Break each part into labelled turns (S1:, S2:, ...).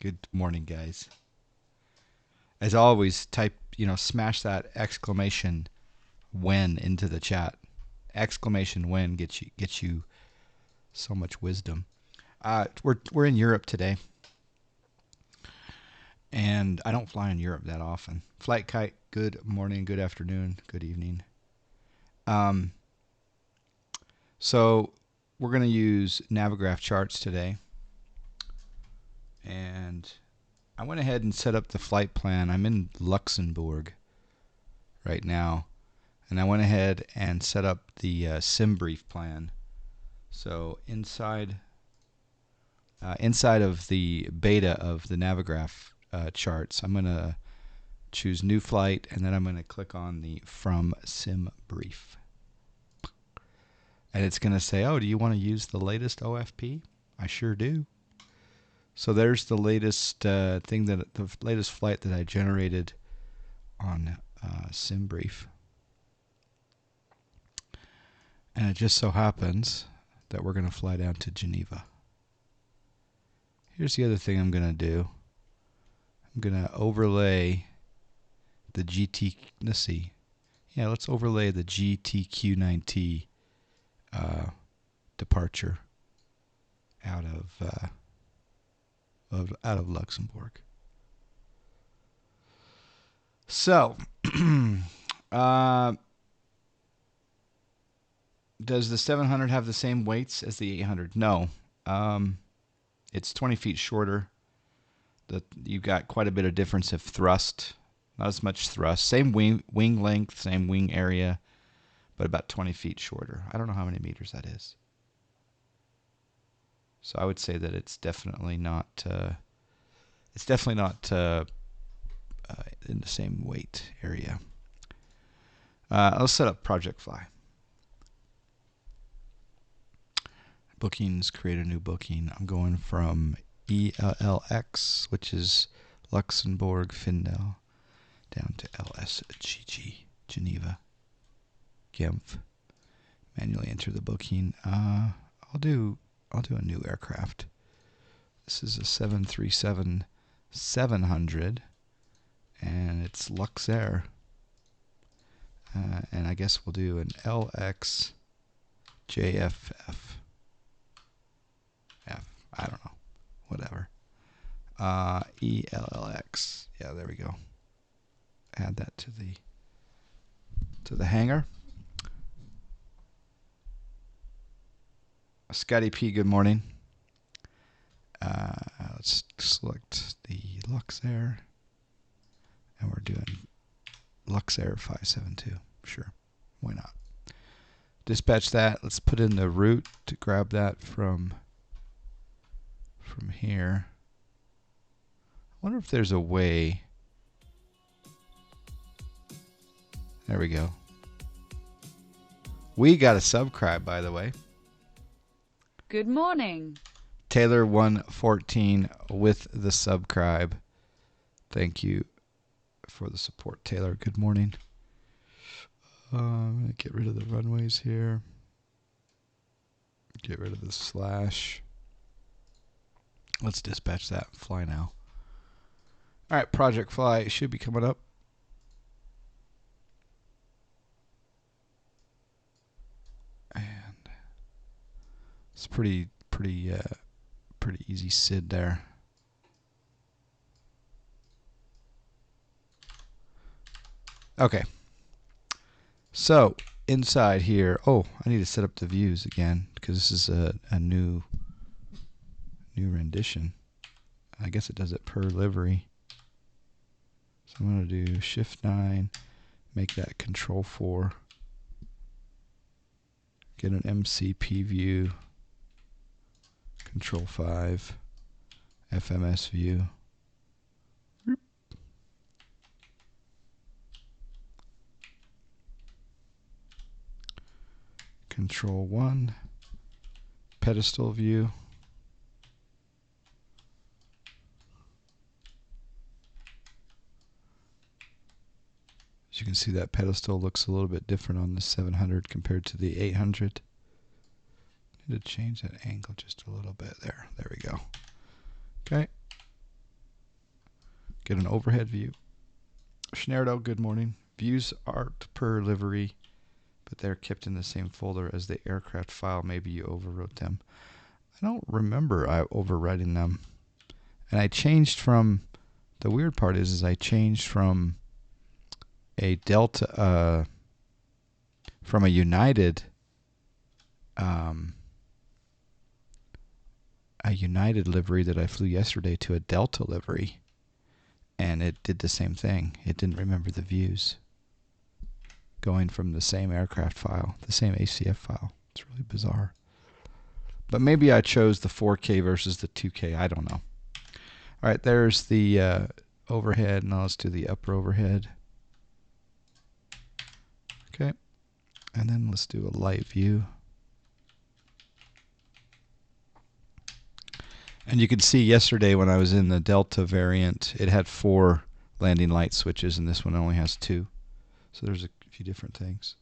S1: Good morning, guys. As always, smash that exclamation when into the chat. Exclamation when gets you so much wisdom. We're in Europe today, and I don't fly in Europe that often. Flight Kite, good morning, good afternoon, good evening. So we're going to use Navigraph charts today, and I went ahead and set up the flight plan. I'm in Luxembourg right now, and I went ahead and set up the sim brief plan. So inside of the beta of the Navigraph charts, I'm going to choose new flight, and then I'm going to click on the from sim brief. And it's going to say, oh, do you want to use the latest OFP? I sure do. So there's the latest the latest flight that I generated on SimBrief. And it just so happens that we're going to fly down to Geneva. Here's the other thing I'm going to do. I'm going to overlay the let's overlay the GTQ9T departure out of Luxembourg. So, does the 700 have the same weights as the 800? No. It's 20 feet shorter. You've got quite a bit of difference of thrust. Not as much thrust. Same wing length, same wing area, but about 20 feet shorter. I don't know how many meters that is. So I would say that it's definitely not. In the same weight area. Let's set up Project Fly. Bookings, create a new booking. I'm going from ELLX, which is Luxembourg, Findel, down to LSGG, Geneva, Genf. Manually enter the booking. I'll do a new aircraft. This is a 737-700, and it's Luxair. And I guess we'll do an LX JFF. I don't know. Whatever. ELLX. Yeah, there we go. Add that to the hangar. Scotty P, good morning. Let's select the Luxair. And we're doing Luxair 572. Sure. Why not? Dispatch that. Let's put in the route to grab that from here. I wonder if there's a way. There we go. We got a subscribe, by the way.
S2: Good morning.
S1: Taylor 114 with the subscribe. Thank you for the support, Taylor. Good morning. I'm going to get rid of the runways here. Get rid of the slash. Let's dispatch that and fly now. All right, Project Fly should be coming up. And it's pretty easy SID there. Okay. So inside here, I need to set up the views again because this is a new rendition. I guess it does it per livery. So I'm going to do Shift 9, make that Control 4, get an MCP view, Control 5, FMS view. Control 1, pedestal view. As you can see, that pedestal looks a little bit different on the 700 compared to the 800. Need to change that angle just a little bit there. There we go. Okay. Get an overhead view. Schneiderdo, good morning. Views aren't per livery, but they're kept in the same folder as the aircraft file. Maybe you overwrote them. I don't remember overwriting them. And I changed from, the weird part is I changed from a Delta, from a United, livery that I flew yesterday to a Delta livery. And it did the same thing. It didn't remember the views. Going from the same aircraft file, the same ACF file. It's really bizarre. But maybe I chose the 4K versus the 2K. I don't know. All right, there's the overhead. Now let's do the upper overhead. Okay. And then let's do a light view. And you can see yesterday when I was in the Delta variant, it had 4 landing light switches, and this one only has 2. So there's a few different things.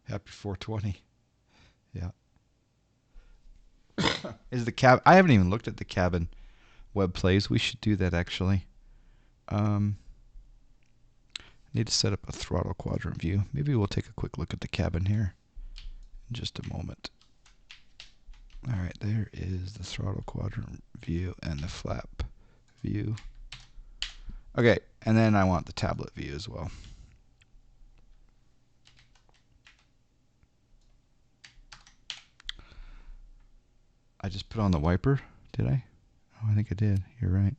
S1: Happy 420. Yeah. Is the cab? I haven't even looked at the cabin web plays. We should do that actually. Need to set up a throttle quadrant view. Maybe we'll take a quick look at the cabin here in just a moment. All right, there is the throttle quadrant view and the flap view. Okay, and then I want the tablet view as well. I just put on the wiper, did I? Oh, I think I did. You're right.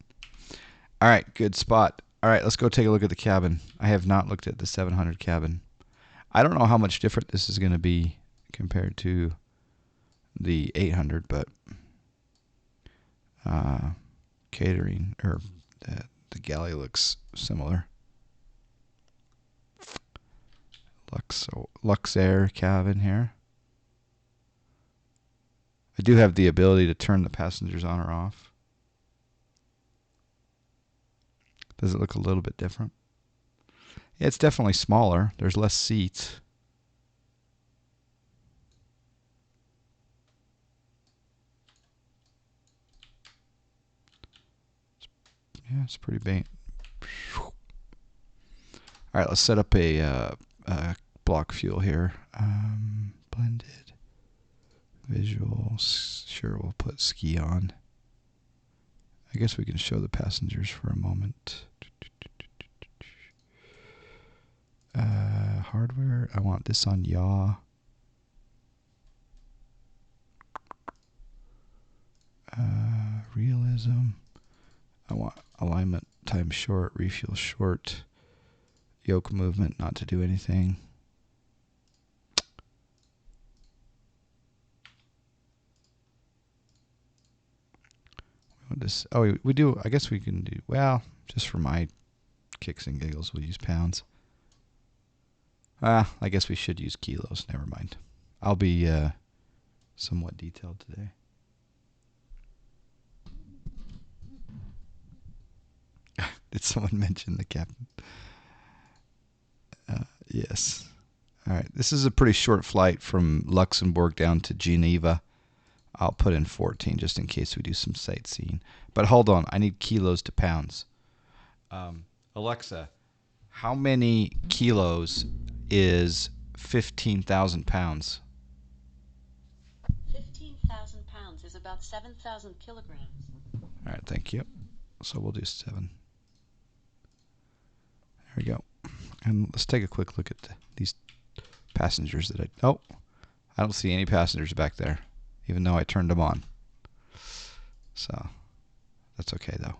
S1: All right, good spot. All right, let's go take a look at the cabin. I have not looked at the 700 cabin. I don't know how much different this is going to be compared to the 800, but catering, or the galley looks similar. Luxair cabin here. I do have the ability to turn the passengers on or off. Does it look a little bit different? Yeah, it's definitely smaller. There's less seats. Yeah, it's pretty big. All right, let's set up a block fuel here. Blended. Visual. Sure, we'll put ski on. I guess we can show the passengers for a moment. Hardware. I want this on yaw. Realism. I want alignment time short, refuel short, yoke movement not to do anything. This, oh, we do. I guess we can do, well, just for my kicks and giggles, we'll use pounds. I guess we should use kilos. Never mind. I'll be somewhat detailed today. Did someone mention the captain? Yes. All right. This is a pretty short flight from Luxembourg down to Geneva. I'll put in 14 just in case we do some sightseeing. But hold on. I need kilos to pounds. Alexa, how many kilos is 15,000 pounds?
S3: 15,000 pounds is about 7,000 kilograms.
S1: All right, thank you. So we'll do 7. There we go. And let's take a quick look at these passengers that I don't see any passengers back there, even though I turned them on. So that's okay though.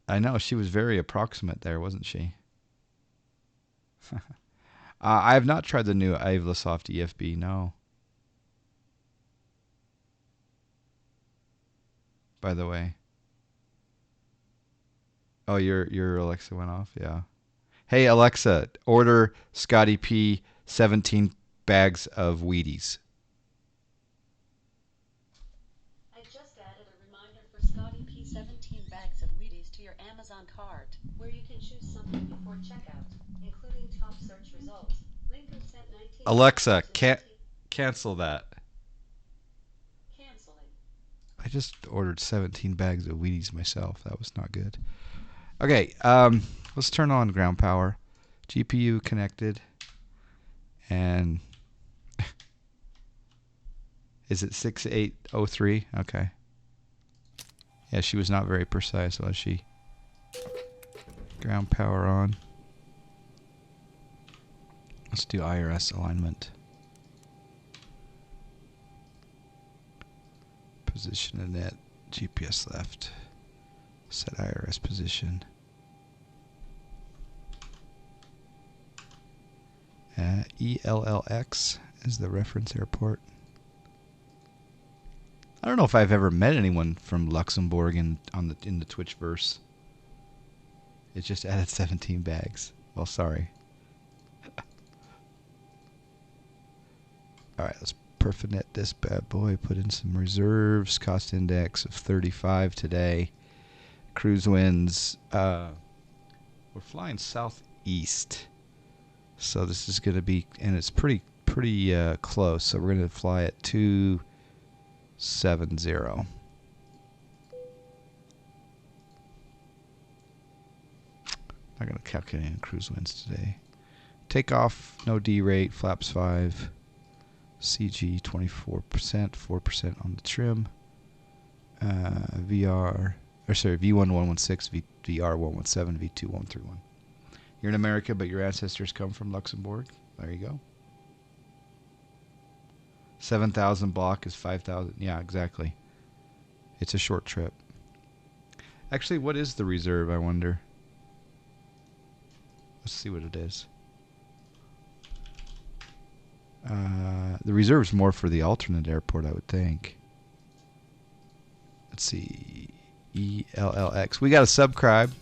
S1: I know she was very approximate there, wasn't she? I have not tried the new Avlasoft EFB. No. By the way. Oh, your Alexa went off. Yeah. Hey Alexa, order Scotty P 17 bags of Wheaties.
S3: I just added a reminder for Scotty P 17 bags of Wheaties to your Amazon cart, where you can choose something before checkout, including top search results, link Flamingo sent 19
S1: Alexa,
S3: to
S1: can't
S3: 19
S1: cancel that.
S3: canceling.
S1: I just ordered 17 bags of Wheaties myself. That was not good. Okay, let's turn on ground power. GPU connected. And is it 6803? Okay. Yeah, she was not very precise, was she? Ground power on. Let's do Irs Alignment. Position in net. GPS left. Set Irs position. ELLX is the reference airport. I don't know if I've ever met anyone from Luxembourg in the Twitchverse. It just added 17 bags. Well, sorry. All right, let's perfinet this bad boy. Put in some reserves. Cost index of 35 today. Cruise winds. We're flying southeast, so this is going to be, and it's pretty close. So we're going to fly at 270. Not going to calculate in cruise winds today. Takeoff, no D rate, flaps 5. CG 24%, 4% on the trim. V1 116, VR 117, V2 131. You're in America, but your ancestors come from Luxembourg. There you go. 7,000 block is 5,000. Yeah, exactly. It's a short trip. Actually, what is the reserve, I wonder? Let's see what it is. The reserve's more for the alternate airport, I would think. Let's see. ELLX. We got a subscribe.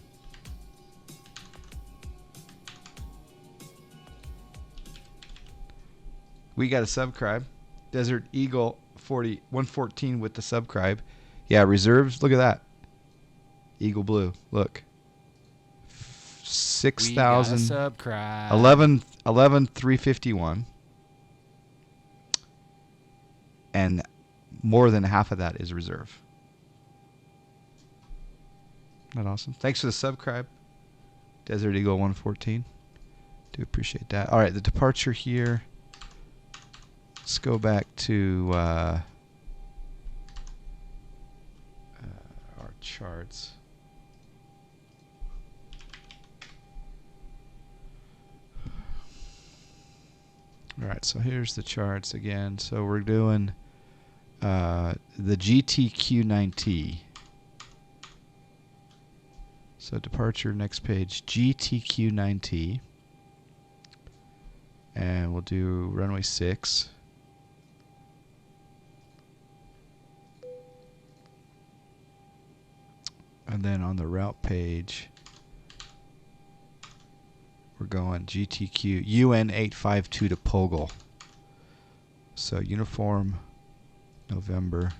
S1: We got a subscribe. Desert Eagle 114 with the subscribe. Yeah, reserves. Look at that. Eagle Blue. Look. 6,000.
S4: Subscribe.
S1: 11,351. And more than half of that is reserve. Isn't that awesome? Thanks for the subscribe. Desert Eagle 114. Do appreciate that. All right, the departure here. Let's go back to our charts. All right, so here's the charts again. So we're doing the GTQ9T. So departure, next page, GTQ9T. And we'll do runway 6. And then on the route page, we're going GTQ UN852 to Pogel. So uniform November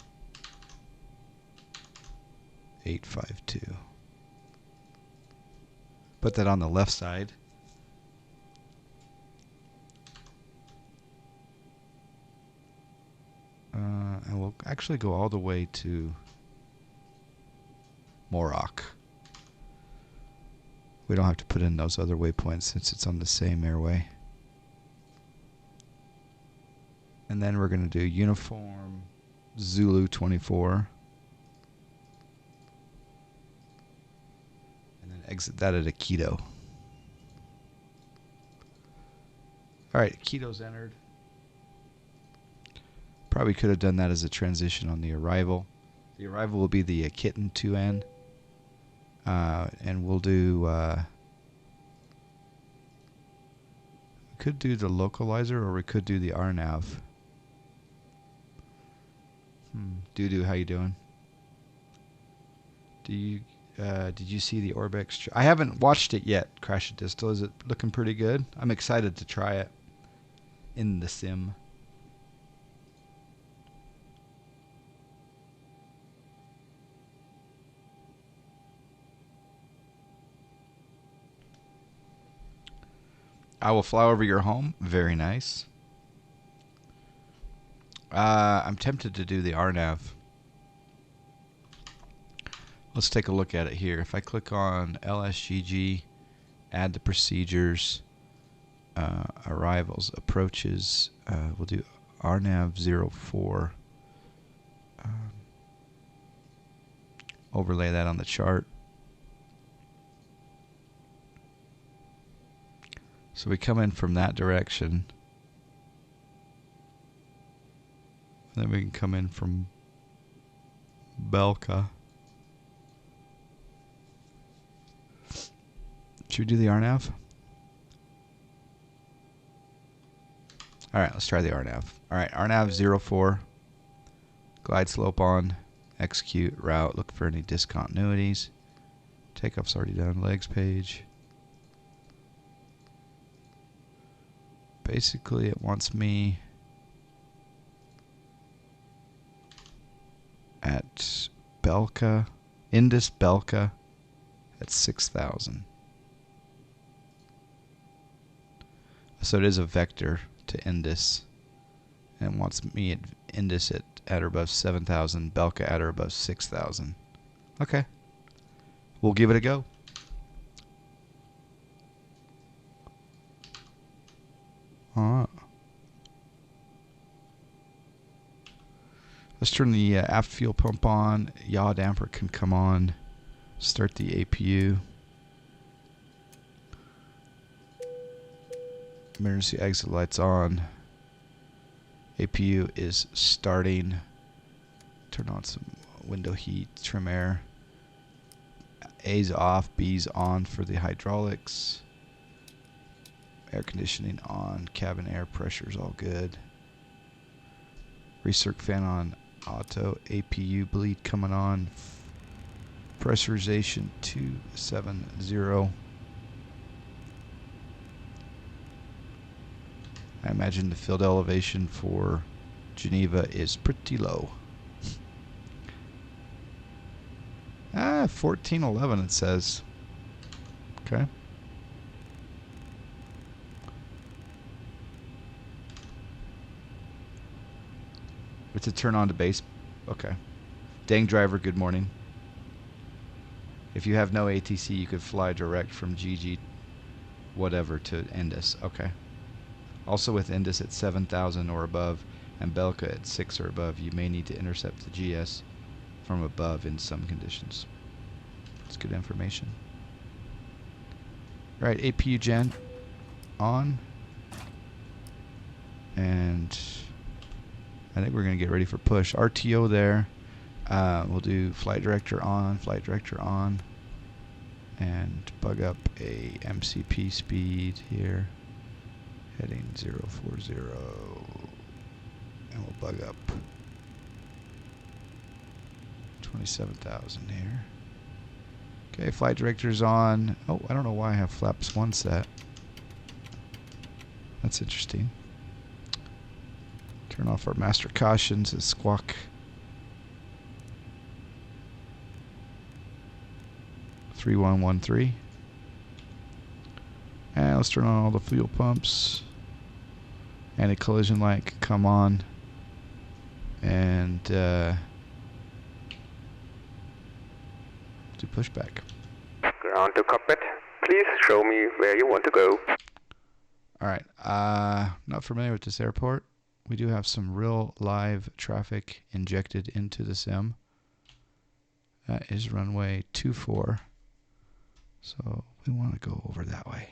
S1: 852. Put that on the left side. And we'll actually go all the way to Morocco. We don't have to put in those other waypoints since it's on the same airway. And then we're going to do uniform Zulu 24. And then exit that at Aikido. Alright, Aikido's entered. Probably could have done that as a transition on the arrival. The arrival will be the Kitten 2N. And we'll do... we could do the localizer or we could do the RNAV. Doo-doo, how you doing? Did you see the Orbex? I haven't watched it yet, Crash at Distal. Is it looking pretty good? I'm excited to try it in the sim. I will fly over your home. Very nice. I'm tempted to do the RNAV. Let's take a look at it here. If I click on LSGG, add the procedures, arrivals, approaches, we'll do RNAV 04. Overlay that on the chart. So we come in from that direction. And then we can come in from Belka. Should we do the RNAV? Alright, let's try the RNAV. Alright, RNAV 04. Glide slope on. Execute route. Look for any discontinuities. Takeoff's already done. Legs page. Basically, it wants me at Belka, Indus Belka at 6,000. So it is a vector to Indus, and wants me at Indus at or above 7,000, Belka at or above 6,000. Okay, we'll give it a go. Let's turn the aft fuel pump on. Yaw damper can come on. Start the APU. Emergency exit lights on. APU is starting. Turn on some window heat, trim air. A's off, B's on for the hydraulics. Air conditioning on, cabin air pressure's all good. Recirc fan on auto, APU bleed coming on. Pressurization 270. I imagine the field elevation for Geneva is pretty low. 1411 it says. Okay. It's a turn on to base. Okay. Dang driver, good morning. If you have no ATC, you could fly direct from GG whatever to Indus. Okay. Also with Indus at 7,000 or above and Belka at 6 or above, you may need to intercept the GS from above in some conditions. It's good information. Alright, APU gen on. And I think we're going to get ready for push. RTO there. We'll do flight director on, and bug up a MCP speed here. Heading 040. And we'll bug up 27,000 here. Okay, flight director's on. Oh, I don't know why I have flaps 1 set. That's interesting. Turn off our master cautions at squawk 3113. And let's turn on all the fuel pumps. Anti-collision light can come on. And do pushback.
S4: Ground to cockpit. Please show me where you want to go.
S1: Alright, not familiar with this airport. We do have some real live traffic injected into the sim. That is runway 24. So we want to go over that way.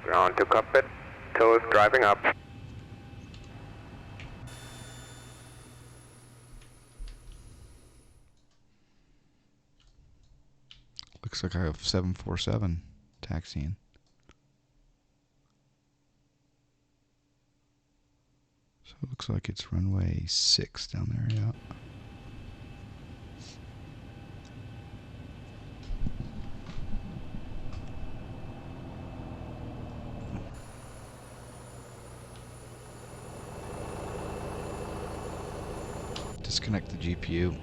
S4: Ground to cockpit. Toes driving up.
S1: Looks like I have 747 taxiing. So It looks like it's runway 6 down there, yeah. Disconnect the GPU.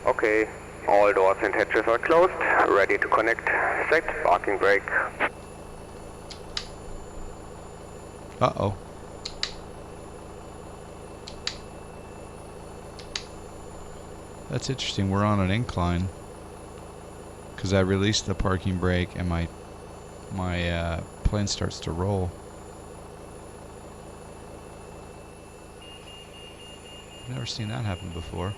S4: Okay, all doors and hatches are closed. Ready to connect. Set parking brake.
S1: Uh-oh. That's interesting. We're on an incline. Because I released the parking brake and my plane starts to roll. I've never seen that happen before.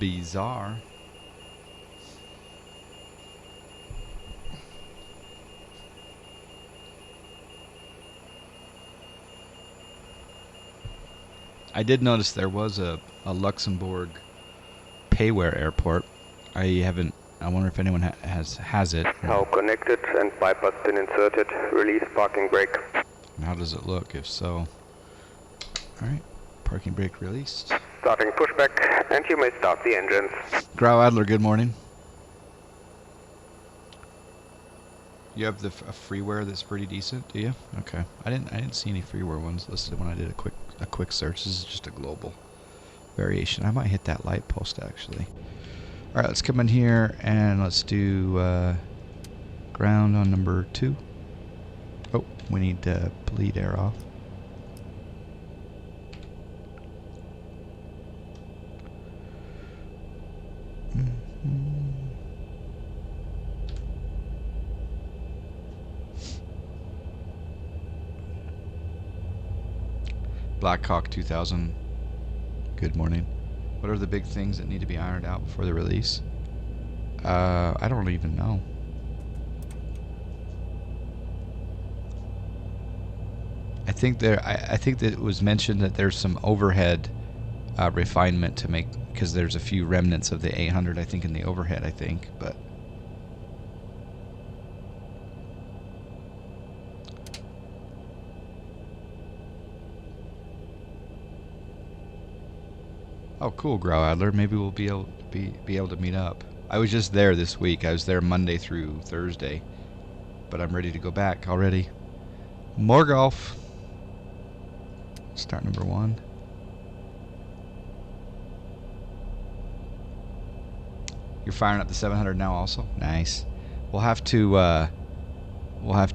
S1: Bizarre. I did notice there was a Luxembourg payware airport. I wonder if anyone has it.
S4: Now connected and bypass pin inserted. Release parking brake.
S1: And how does it look, if so? Alright, parking brake released.
S4: Starting pushback, and you may start the engines.
S1: Grau Adler, good morning. You have a freeware that's pretty decent, do you? Okay. I didn't see any freeware ones listed when I did a quick search. This is just a global variation. I might hit that light post actually. Alright, let's come in here and let's do ground on number 2. Oh, we need to bleed air off. Blackhawk 2000, good morning. What are the big things that need to be ironed out before the release? I don't even know. I think that it was mentioned that there's some overhead refinement to make, because there's a few remnants of the 800 I think in the overhead, I think, but oh, cool, Grau Adler. Maybe we'll be able to meet up. I was just there this week. I was there Monday through Thursday, but I'm ready to go back already. More golf. Start number 1. You're firing up the 700 now, also. Nice. We'll have to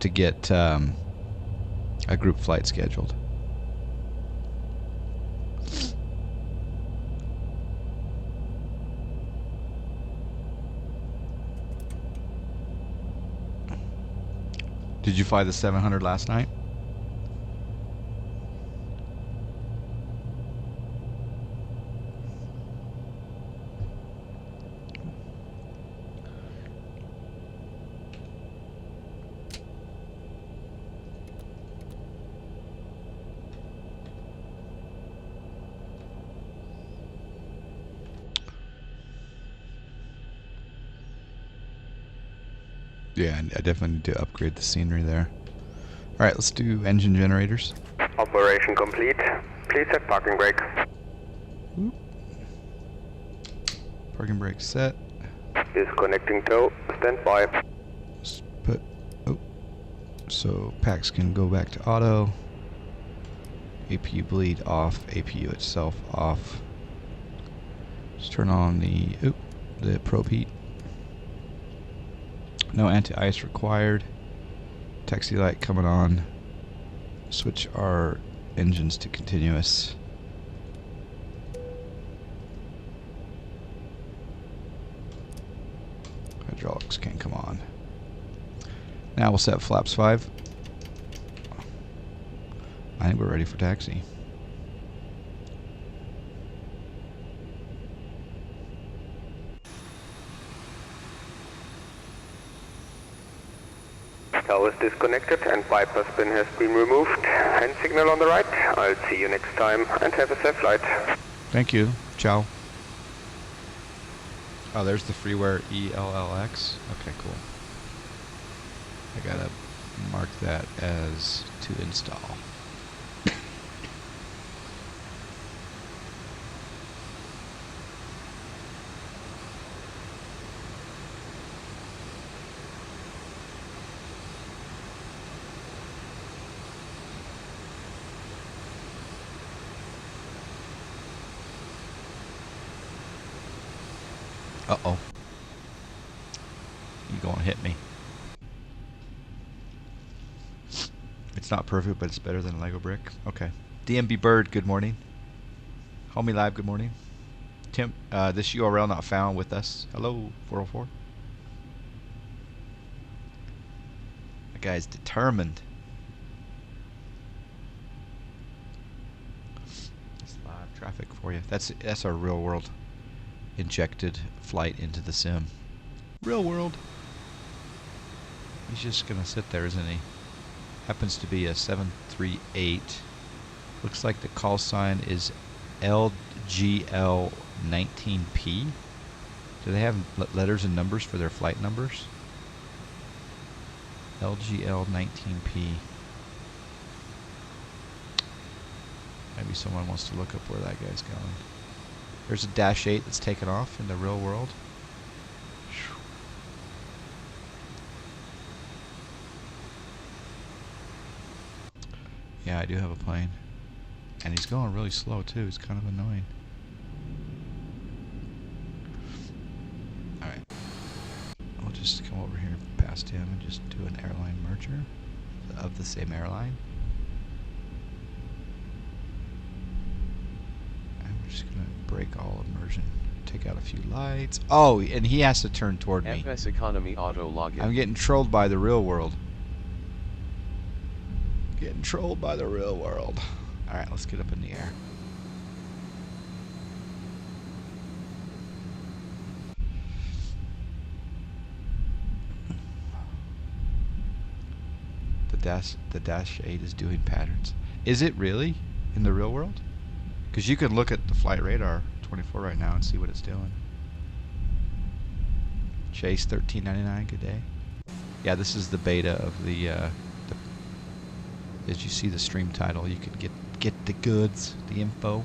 S1: get a group flight scheduled. Did you fly the 700 last night? Yeah, I definitely need to upgrade the scenery there. Alright, let's do engine generators.
S4: Operation complete. Please set parking brake.
S1: Oop. Parking brake set.
S4: Disconnecting tow. Stand by.
S1: Let's put... Oh. So packs can go back to auto. APU bleed off. APU itself off. Let's turn on the probe heat. No anti-ice required. Taxi light coming on. Switch our engines to continuous. Hydraulics can come on. Now we'll set flaps 5. I think we're ready for taxi.
S4: Tow is disconnected and bypass pin has been removed. Hand signal on the right. I'll see you next time and have a safe flight.
S1: Thank you. Ciao. Oh, there's the freeware ELLX. Okay, cool. I gotta mark that as to install. Uh-oh. You gonna hit me. It's not perfect, but it's better than a Lego brick. Okay. DMB Bird, good morning. Homie Live, good morning. Tim, this URL not found with us. Hello, 404. That guy's determined. That's live traffic for you. That's our real world injected flight into the sim. Real world. He's just gonna sit there, isn't he? Happens to be a 738. Looks like the call sign is LGL19P. Do they have letters and numbers for their flight numbers? LGL19P. Maybe someone wants to look up where that guy's going. There's a Dash 8 that's taken off in the real world. Yeah, I do have a plane. And he's going really slow too. It's kind of annoying. Alright. I'll just come over here past him and just do an airline merger of the same airline. And we're just going to break all immersion. Take out a few lights. Oh, and he has to turn toward me.
S5: FS Economy Auto Login.
S1: I'm getting trolled by the real world. Getting trolled by the real world. Alright, let's get up in the air. The Dash 8 is doing patterns. Is it really in the real world? Because you can look at the Flight Radar 24 right now and see what it's doing. Chase 1399, good day. Yeah, this is the beta of the as you see the stream title, you can get the goods, the info.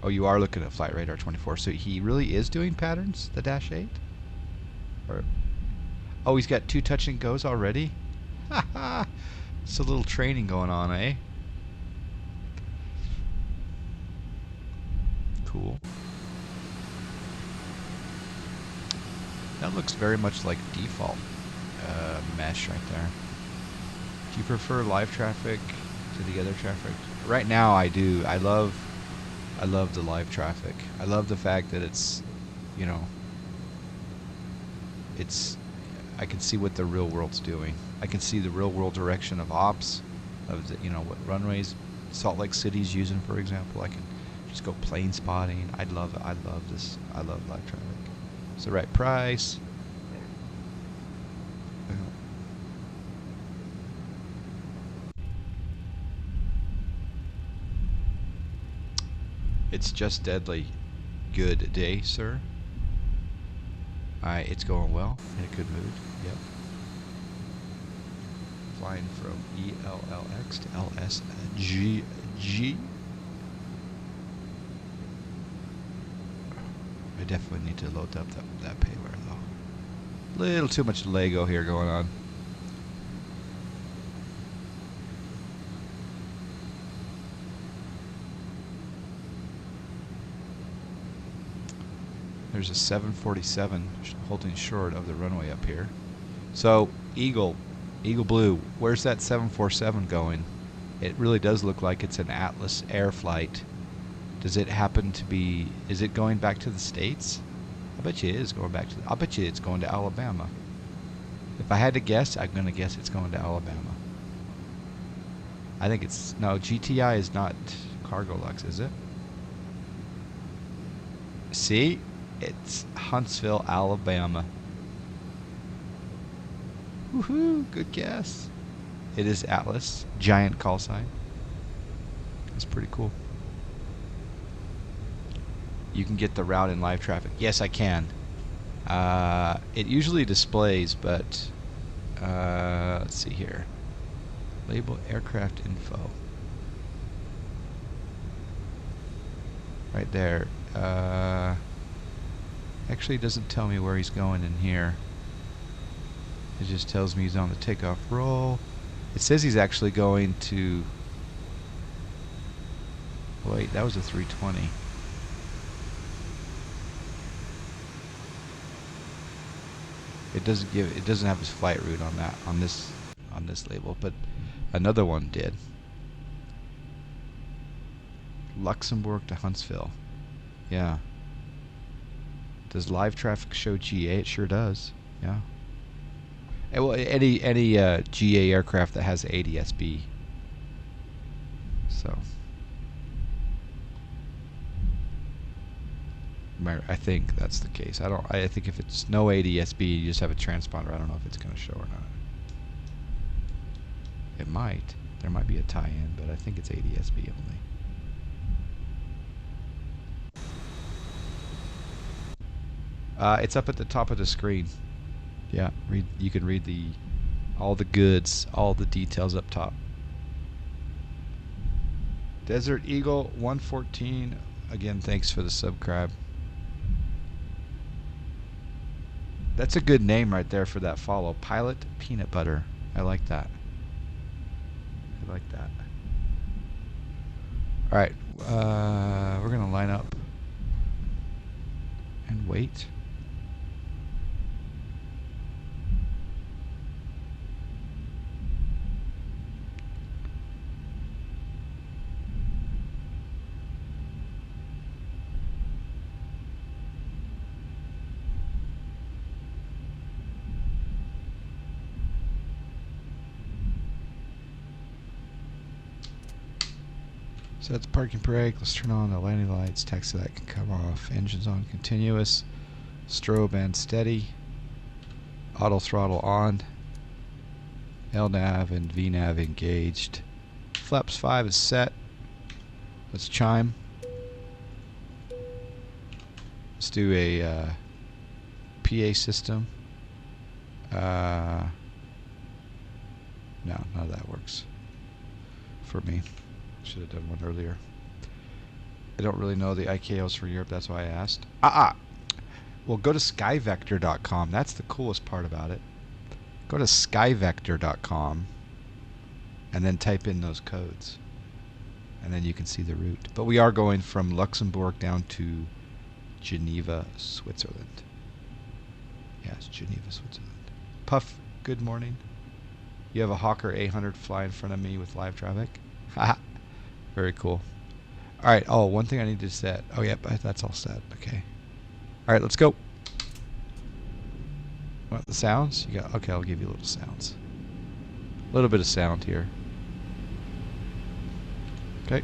S1: Oh, you are looking at Flight Radar 24, so he really is doing patterns, the Dash 8? Or, oh, he's got 2 touch and goes already? Haha! It's a little training going on, eh? Cool. That looks very much like default mesh right there. Do you prefer live traffic to the other traffic? Right now I do. I love the live traffic. I love the fact that it's, you know, I can see what the real world's doing. I can see the real world direction of ops, of the, you know, what runways Salt Lake City's using, for example. I can just go plane spotting. I love this. I love live traffic. It's the right price. It's just deadly. Good day, sir. Alright, it's going well. In a good mood. Yep. Flying from ELLX to LSGG. I definitely need to load up that payware though. Little too much Lego here going on. There's a 747 holding short of the runway up here. So, Eagle Blue, where's that 747 going? It really does look like it's an Atlas Air flight. Does it happen to be, is it going back to the States? I bet you it is going back to, I bet you it's going to Alabama. If I had to guess, I'm going to guess it's going to Alabama. I think it's, no, GTI is not Cargo Lux, is it? See? It's Huntsville, Alabama. Woohoo! Good guess. It is Atlas. Giant call sign. That's pretty cool. you can get the route in live traffic. Yes, I can. It usually displays, but let's see here. Label aircraft info. Right there. Actually, it doesn't tell me where he's going in here. It just tells me he's on the takeoff roll. It says he's actually going to... Wait, that was a 320. It doesn't have his flight route on this label, but another one did. Luxembourg to Huntsville. Yeah. Does live traffic show GA? It sure does. Yeah. Well, any GA aircraft that has ADS-B. So. I think that's the case. I think if it's no ADS-B, you just have a transponder. I don't know if it's going to show or not. It might. There might be a tie-in, but I think it's ADS-B only. It's up at the top of the screen. Yeah, you can read all the goods, all the details up top. Desert Eagle 114. Again, thanks for the subscribe. That's a good name right there for that follow. Pilot Peanut Butter. I like that. I like that. Alright, we're going to line up and wait. Set the parking brake. Let's turn on the landing lights. Taxi light can come off. Engines on continuous. Strobe and steady. Auto throttle on. LNAV and VNAV engaged. Flaps 5 is set. Let's chime. Let's do a PA system. No, none of that works for me. Should have done one earlier. I don't really know the ICAOs for Europe, that's why I asked. Well, go to skyvector.com. That's the coolest part about it. Go to skyvector.com and then type in those codes. And then you can see the route. But we are going from Luxembourg down to Geneva, Switzerland. Yes, Geneva, Switzerland. Puff, good morning. You have a Hawker 800 fly in front of me with live traffic. Haha. Very cool. Alright, one thing I need to set. Oh, yep, that's all set. Okay. Alright, let's go. Want the sounds? Okay, I'll give you a little sounds. A little bit of sound here.